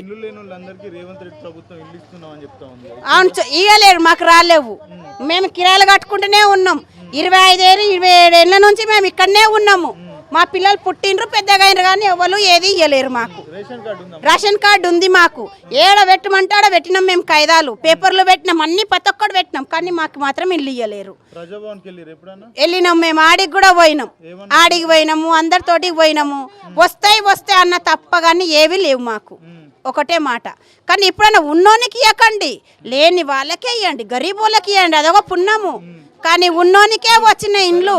ఇల్లు లేని వాళ్ళందరికీ రేవంత్ రెడ్డి ప్రభుత్వం ఇల్లు ఇస్తున్నామని చెప్తా ఉంది. అవును, ఇవ్వలేరు, మాకు రాలేవు. మేము కిరాయిలు కట్టుకుంటూనే ఉన్నాం. 25 ఏళ్ళు 27 ఏళ్ళ నుంచి మేము ఇక్కడనే ఉన్నాము. మా పిల్లలు పుట్టినరు పెద్దగా అయినరు కానీ ఎవరు ఏది ఇవ్వలేరు మాకు. రేషన్ కార్డు ఉంది మాకు. ఏడ పెట్టమంటే ఆడ పెట్టినాం మేము, కాయిదాలు పేపర్లు పెట్టినాం, అన్ని ప్రతి ఒక్కటి పెట్టినాం, కానీ మాకు మాత్రం ఇల్లు ఇవ్వలేరు. వెళ్ళినాం మేము, ఆడికి కూడా పోయినాం, ఆడికి పోయినాము, అందరితోటికి పోయినాము. వస్తాయి అన్న తప్ప కానీ ఏవి లేవు మాకు. ఒకటే మాట. కానీ ఇప్పుడన్నా ఉన్నోనికి ఇవ్వకండి, లేని వాళ్ళకే ఇవ్వండి, గరీబ్ వాళ్ళకి ఇవ్వండి, అదొక పుణ్యము. కానీ ఉన్నోనికే వచ్చిన ఇండ్లు.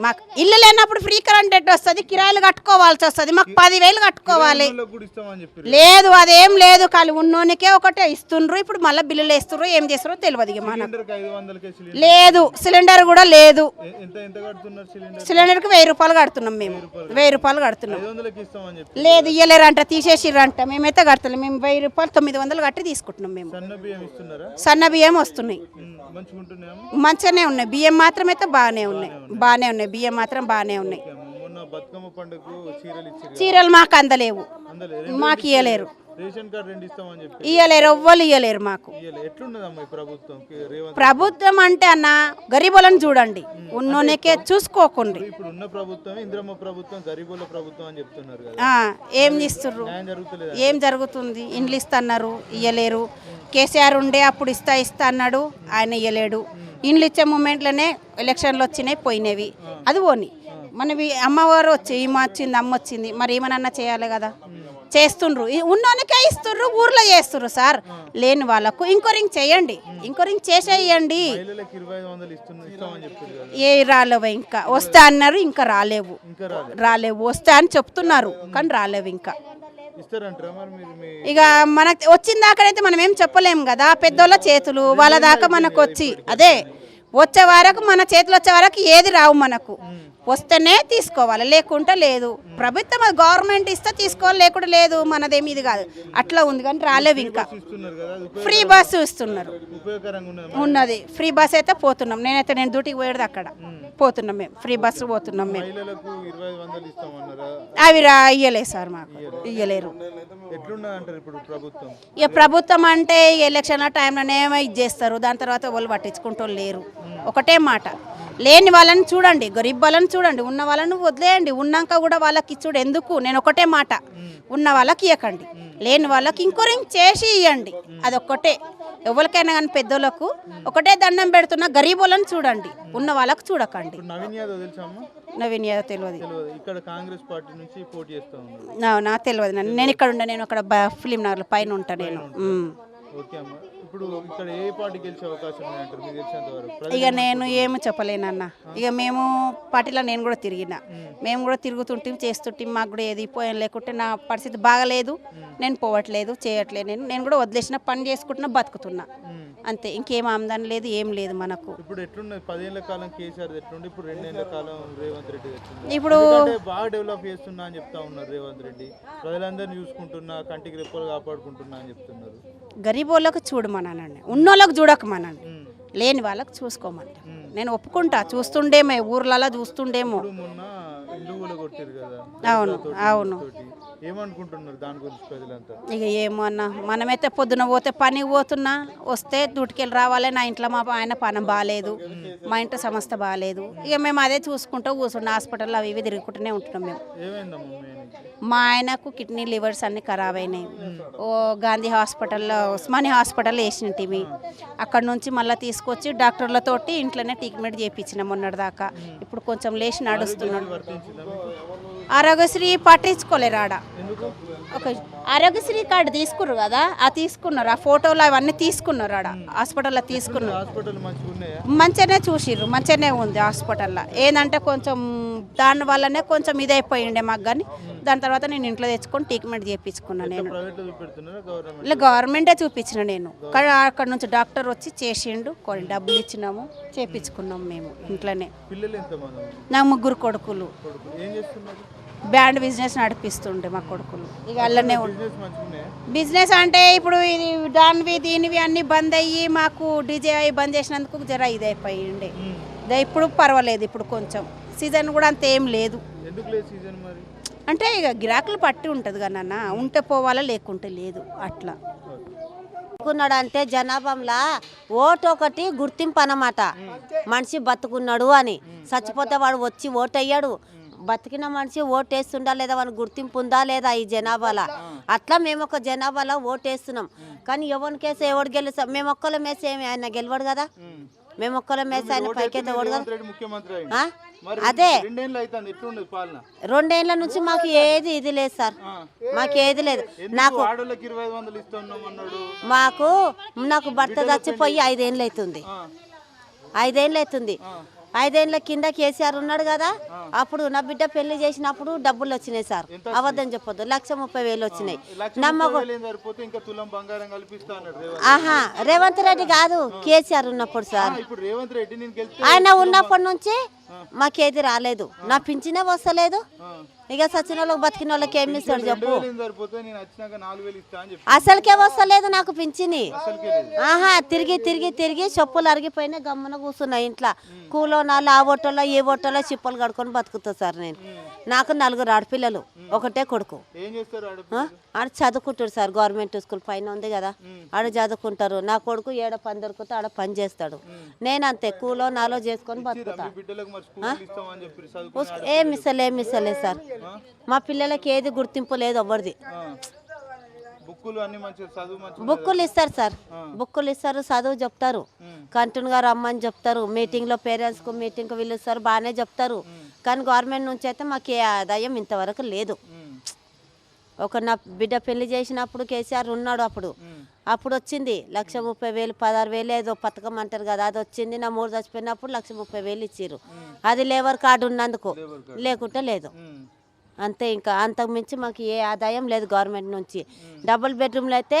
మాకు ఇల్లు లేనప్పుడు ఫ్రీ కరెంట్ ఎట్టు వస్తుంది? కిరాయిలు కట్టుకోవాల్సి వస్తుంది. మాకు 10,000 కట్టుకోవాలి. లేదు, అదేం లేదు, కానీ ఉన్నోనికే ఒకటే ఇస్తుండ్రు. ఇప్పుడు మళ్ళీ బిల్లులు వేస్తుర్రు, ఏం చేస్తారో తెలియదు. మనకు లేదు, సిలిండర్ కూడా లేదు. సిలిండర్కి 1000 రూపాయలు కడుతున్నాం మేము, 1000 రూపాయలు కడుతున్నాం. లేదు, ఇయ్యలేరంట, తీసేసిర్రంట. మేమైతే కడతలేం. మేము 1000 రూపాయలు 900 కట్టి తీసుకుంటున్నాం. మేము సన్న బియ్యం వస్తున్నాయి, మంచిగానే ఉన్నాయి. బియ్యం మాత్రం అయితే బాగానే ఉన్నాయి. బియ్యం మాత్రం బాగానే ఉన్నాయి. చీరలు మాకు అందలేవు, మాకు ఇయ్యలేరు. ఇయ్యలేరు, ఎవ్వరు ఇయ్యలేరు మాకు. ప్రభుత్వం అంటే అన్న గరీబులను చూడండి, ఉన్నోనికే చూసుకోకండి. ఏం ఇస్తుర్రు? ఏం జరుగుతుంది? ఇండ్లు ఇస్తున్నారు, ఇయ్యలేరు. కేసీఆర్ ఉండే అప్పుడు ఇస్తా అన్నాడు, ఆయన ఇయ్యలేడు. ఇండ్లు ఇచ్చే మూమెంట్లోనే ఎలక్షన్లు వచ్చినాయి, పోయినవి. అది పోని మనవి అమ్మవారు వచ్చి ఈమె వచ్చింది, అమ్మ వచ్చింది, మరి ఏమన్నా చేయాలి కదా. చేస్తుండ్రు, ఉన్నోనికే ఇస్తుండ్రు, ఊర్లో చేస్తుండ్రు సార్. లేని వాళ్ళకు ఇంకోరింగ్ చేయండి, ఇంకోరింగ్ చేసేయండి. ఏ రాలేవు, ఇంకా వస్తా అన్నారు, ఇంకా రాలేవు. వస్తా అని చెప్తున్నారు, కానీ రాలేవు ఇంకా. ఇక మనకు వచ్చిన దాకానైతే మనం ఏం చెప్పలేము కదా. పెద్దోళ్ళ చేతులు వాళ్ళ దాకా మనకు వచ్చి అదే వచ్చే వరకు, మన చేతులు వచ్చే వరకు ఏది రావు మనకు. వస్తేనే తీసుకోవాలి, లేకుంటే లేదు. ప్రభుత్వం గవర్నమెంట్ ఇస్తే తీసుకోవాలి, లేకుంటే లేదు. మనదేమి ఇది కాదు, అట్లా ఉంది. కానీ రాలేవు ఇంకా. ఫ్రీ బస్సు ఇస్తున్నారు, ఉన్నది. ఫ్రీ బస్ అయితే పోతున్నాం. నేను డ్యూటీకి పోయేది అక్కడ పోతున్నాం మేము, ఫ్రీ బస్సు పోతున్నాం మేము. అవి ఇయ్యలేదు సార్, మాకు ఇయ్యలేరు. ఇక ప్రభుత్వం అంటే ఎలక్షన్ల టైంలోనే ఇది చేస్తారు, దాని తర్వాత వాళ్ళు పట్టించుకుంటూ లేరు. ఒకటే మాట, లేని వాళ్ళని చూడండి, గరీబ్ వాళ్ళని చూడండి, ఉన్న వాళ్ళని వదిలేయండి. ఉన్నాక కూడా వాళ్ళకి ఇచ్చుడు ఎందుకు? నేను ఒకటే మాట, ఉన్న వాళ్ళకి ఇవ్వకండి, లేని వాళ్ళకి ఇంకోరింగ్ చేసి ఇవ్వండి. అదొక్కటే. ఎవరికైనా కానీ పెద్దోళ్ళకు ఒకటే దండం పెడుతున్నా, గరీబ్ వాళ్ళని చూడండి, ఉన్న వాళ్ళకు చూడకండి. నవీన్ యాదవ్ తెలియదు, నాకు తెలియదు. నేను ఇక్కడ ఉండే, నేను అక్కడ ఫిలిం నగర్లో పైన ఉంటా నేను. ఇక నేను ఏమి చెప్పలేనన్న. ఇక మేము పార్టీలో నేను కూడా తిరిగినా, మేము కూడా తిరుగుతుంటే చేస్తుంటే మాకు కూడా ఏది పోయాను. లేకుంటే నా పరిస్థితి బాగలేదు, నేను పోవట్లేదు, చేయట్లేదు. నేను కూడా వదిలేసిన పని చేసుకుంటున్నా, బతుకుతున్నా అంతే. ఇంకేం ఆమ్దాని లేదు, ఏం లేదు మనకు. ఇప్పుడు 10 ఏళ్ల కాలం కేసీఆర్ ఎట్లుంది, ఇప్పుడు 2 ఏళ్ల కాలం రేవంత్ రెడ్డి ఇప్పుడు బాగా డెవలప్ చేస్తున్నా అని చెప్తా ఉన్నారు రేవంత్ రెడ్డి. ప్రజలందరినీ చూసుకుంటున్నా, కంటికి రెప్పలు కాపాడుకుంటున్నా అని చెప్తున్నారు. గరీబ్ వాళ్ళకు చూడమనండి, ఉన్నోళ్ళకు చూడకమనండి, లేని వాళ్ళకు చూసుకోమండి. నేను ఒప్పుకుంటా, చూస్తుండేమో ఊర్లలో చూస్తుండేమో. అవును. ఇక ఏమో అన్న, మనమైతే పొద్దున పోతే పనికి పోతున్నా, వస్తే డ్యూటీకి రావాలి. నా ఇంట్లో మా ఆయన పానం బాగాలేదు, మా ఇంట్లో సమస్త బాగాలేదు. ఇక మేము అదే చూసుకుంటూ కూర్చుంటాం. హాస్పిటల్లో అవి ఇవి తిరుగుకుంటూనే ఉంటున్నాం మేము. మా ఆయనకు కిడ్నీ లివర్స్ అన్ని ఖరాబ్ అయినాయి. గాంధీ హాస్పిటల్లో, ఉస్మానియా హాస్పిటల్లో వేసినవి. అక్కడ నుంచి మళ్ళీ తీసుకొచ్చి డాక్టర్లతోటి ఇంట్లోనే ట్రీట్మెంట్ చేయించినాం మొన్నటిదాకా. ఇప్పుడు కొంచెం లేచి నడుస్తున్నాడు. ఆరోగ్యశ్రీ పట్టించుకోలేరు ఆడ. ఆరోగ్యశ్రీ కార్డు తీసుకున్నారు కదా, ఆ తీసుకున్నారు, ఆ ఫోటోలు అవన్నీ తీసుకున్నారు ఆడ హాస్పిటల్లో తీసుకున్నారు. మంచిగానే చూసిర్రు, మంచిగానే ఉంది హాస్పిటల్లో. ఏంటంటే కొంచెం దాని వల్లనే కొంచెం ఇదైపోయిండే మాకు. కానీ దాని తర్వాత నేను ఇంట్లో తెచ్చుకొని ట్రీట్మెంట్ చేయించుకున్నాను. నేను ఇలా గవర్నమెంటే చూపించిన. నేను అక్కడ నుంచి డాక్టర్ వచ్చి చేసిండు, కొన్ని డబ్బులు ఇచ్చినాము, చేయించుకున్నాం మేము ఇంట్లోనే. నా 3 కొడుకులు. బ్యాండ్ బిజినెస్ నడిపిస్తుండే మా కొడుకులు. ఇక అల్లనే బిజినెస్ అంటే ఇప్పుడు ఇది దీనివి అన్నీ బంద్ అయ్యి, మాకు డీజే అవి బంద్ చేసినందుకు జర ఇదైపోయిండే. ఇప్పుడు పర్వాలేదు, ఇప్పుడు కొంచెం సీజన్ కూడా అంత ఏం లేదు. అంటే ఇక గిరాకులు పట్టి ఉంటుంది కదా నాన్న, ఉంటే పోవాలా లేకుంటే లేదు అట్లా. బతుకున్నాడు అంటే జనాభాలో ఓటు ఒకటి గుర్తింపు అన్నమాట. మనిషి బతుకున్నాడు అని, చచ్చిపోతే వాడు వచ్చి ఓటు అయ్యాడు. బతికిన మనిషి ఓటు వేస్తుందా లేదా, వాడిని గుర్తింపు ఉందా లేదా ఈ జనాభాలో. అట్లా మేము ఒక జనాభాలో ఓటు వేస్తున్నాం. కానీ ఎవరికేసి ఎవడు గెలుస్తాం, మేము ఒక్కళ్ళ మేసి ఏమి ఆయన గెలవడు కదా, మేము ఒక్కళ్ళ మేసి ఆయన పైకైతే ఓడు కదా. అదే 2 ఏళ్ళ నుంచి మాకు ఏది ఇది లేదు సార్, మాకు ఏది లేదు. నాకు భర్త చచ్చిపోయి 5 ఏళ్ళు అవుతుంది. 5 ఏళ్ళు అవుతుంది. 5 ఏళ్ళ కింద కేసీఆర్ ఉన్నాడు కదా, అప్పుడు నా బిడ్డ పెళ్లి చేసినప్పుడు డబ్బులు వచ్చినాయి సార్, అబద్ధం చెప్పొద్దు, 1,30,000 వచ్చినాయి. ఆహా, రేవంత్ రెడ్డి కాదు, కేసీఆర్ ఉన్నప్పుడు సార్. ఆయన ఉన్నప్పటి నుంచి మాకేది రాలేదు, నా పింఛనే వస్తలేదు. ఇక సచిన వాళ్ళకి బతికిన వాళ్ళకి ఏమి ఇస్తాడు చెప్పు, అసలుకే వస్తలేదు నాకు పింఛని. ఆహా, తిరిగి తిరిగి తిరిగి చెప్పులు అరిగిపోయినా గమ్మున కూర్చున్నా ఇంట్లో. కూలో నాలు ఆ ఓటలో ఏ ఓటలో చిప్పలు కడుకొని బతుకుతా సార్ నేను. నాకు 4 ఆడపిల్లలు, ఒకటే కొడుకు. ఆడ చదువుకుంటాడు సార్, గవర్నమెంట్ స్కూల్ పైన ఉంది కదా, ఆడ చదువుకుంటారు. నా కొడుకు ఏడ పని దొరికితే ఆడ పని చేస్తాడు. నేను అంతే కూలో నాలో చేసుకొని బతుకుతా. ఏమి ఇస్తలేదు సార్, మా పిల్లలకి ఏది గుర్తింపు లేదు ఎవరిది. బుక్కులు ఇస్తారు సార్, బుక్కులు ఇస్తారు, చదువు చెప్తారు, కంటిన్యూగా రమ్మని చెప్తారు. మీటింగ్లో పేరెంట్స్కు మీటింగ్కి పిలుస్తారు, బాగానే చెప్తారు. కానీ గవర్నమెంట్ నుంచి అయితే మాకు ఏ ఆదాయం ఇంతవరకు లేదు. ఒక నా బిడ్డ పెళ్లి చేసినప్పుడు కేసీఆర్ ఉన్నాడు, అప్పుడు వచ్చింది 1,30,000 16,000 ఏదో పథకం అంటారు కదా, అది వచ్చింది. నా 3 చచ్చిపోయినప్పుడు 1,30,000 ఇచ్చారు, అది లేబర్ కార్డు ఉన్నందుకు, లేకుంటే లేదు అంతే. ఇంకా అంతకు మించి మాకు ఏ ఆదాయం లేదు గవర్నమెంట్ నుంచి. డబుల్ బెడ్రూమ్లు అయితే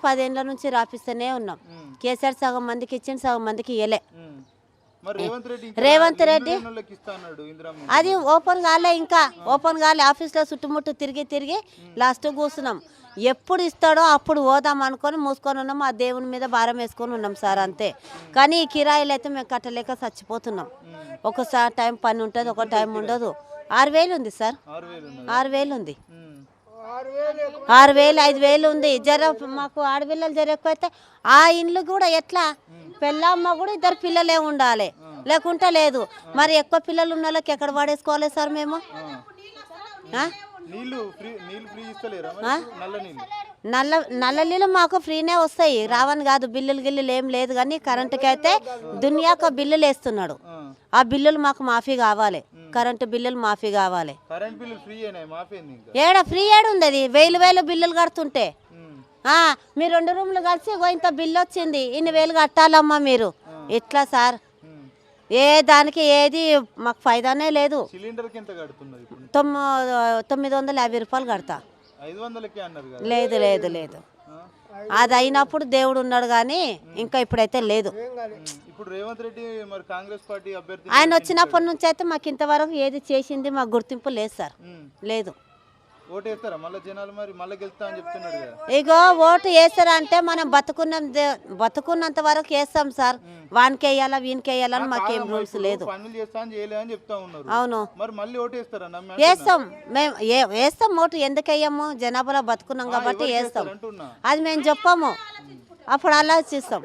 10 ఏళ్ళ నుంచి రాపిస్తూనే ఉన్నాం. కేసీఆర్ సగం మందికి ఇచ్చింది, సగం మందికి ఇవ్వలే. రేవంత్ రెడ్డి అది ఓపెన్ కాలే, ఇంకా ఓపెన్ కాలే. ఆఫీస్లో చుట్టుముట్టు తిరిగి తిరిగి లాస్ట్ కూర్చున్నాం. ఎప్పుడు ఇస్తాడో అప్పుడు పోదాం అనుకొని మూసుకొని ఉన్నాం. ఆ దేవుని మీద భారం వేసుకొని ఉన్నాం సార్, అంతే. కానీ ఈ కిరాయిలు అయితే మేము కట్టలేక చచ్చిపోతున్నాం. ఒకసారి టైం పని ఉంటుంది, ఒక టైం ఉండదు. 6,000 ఉంది సార్, 6,000 ఉంది, 6,000 5,000 ఉంది. జర మాకు ఆడపిల్లలు జర ఎక్కువ అయితే ఆ ఇండ్లు కూడా ఎట్లా, పెళ్ళమ్మ కూడా 2 పిల్లలే ఉండాలి, లేకుంటే లేదు. మరి ఎక్కువ పిల్లలు ఉన్న వాళ్ళకి ఎక్కడ పడేసుకోవాలి సార్ మేము? నల్ల నీళ్ళు మాకు ఫ్రీనే వస్తాయి, రావని కాదు, బిల్లులు ఏం లేదు. కానీ కరెంటుకి అయితే దునియాక బిల్లులు వేస్తున్నాడు. ఆ బిల్లులు మాకు మాఫీ కావాలి, కరెంటు బిల్లులు మాఫీ కావాలి. ఫ్రీ ఏడు ఉంది, అది 1,000 బిల్లులు కడుతుంటే. మీరు 2 రూమ్లు కలిసి ఇంత బిల్లు వచ్చింది, ఇన్ని వేలు కట్టాలమ్మా మీరు. ఎట్లా సార్, ఏ దానికి ఏది మాకు ఫైదానే లేదు. 950 రూపాయలు కడతా. లేదు లేదు లేదు, అది అయినప్పుడు దేవుడు ఉన్నాడు కానీ ఇంకా ఇప్పుడైతే లేదు. ఆయన వచ్చినప్పటి నుంచి అయితే మాకు ఇంతవరకు ఏది చేసింది మాకు గుర్తింపు లేదు సార్, లేదు. ఇగో ఓటు వేస్తారా అంటే మనం బతుకున్నంత వరకు వేస్తాం సార్. వానికి వేయాలా వీనికి వేయాలని మాకేం రూల్స్ లేదు. అవును, వేస్తాం, మేము వేస్తాం ఓటు. ఎందుకు వేయము, జనాభాలో బతుకున్నాం కాబట్టి వేస్తాం. అది మేము చెప్పాము, అప్పుడు ఆలోచిస్తాం.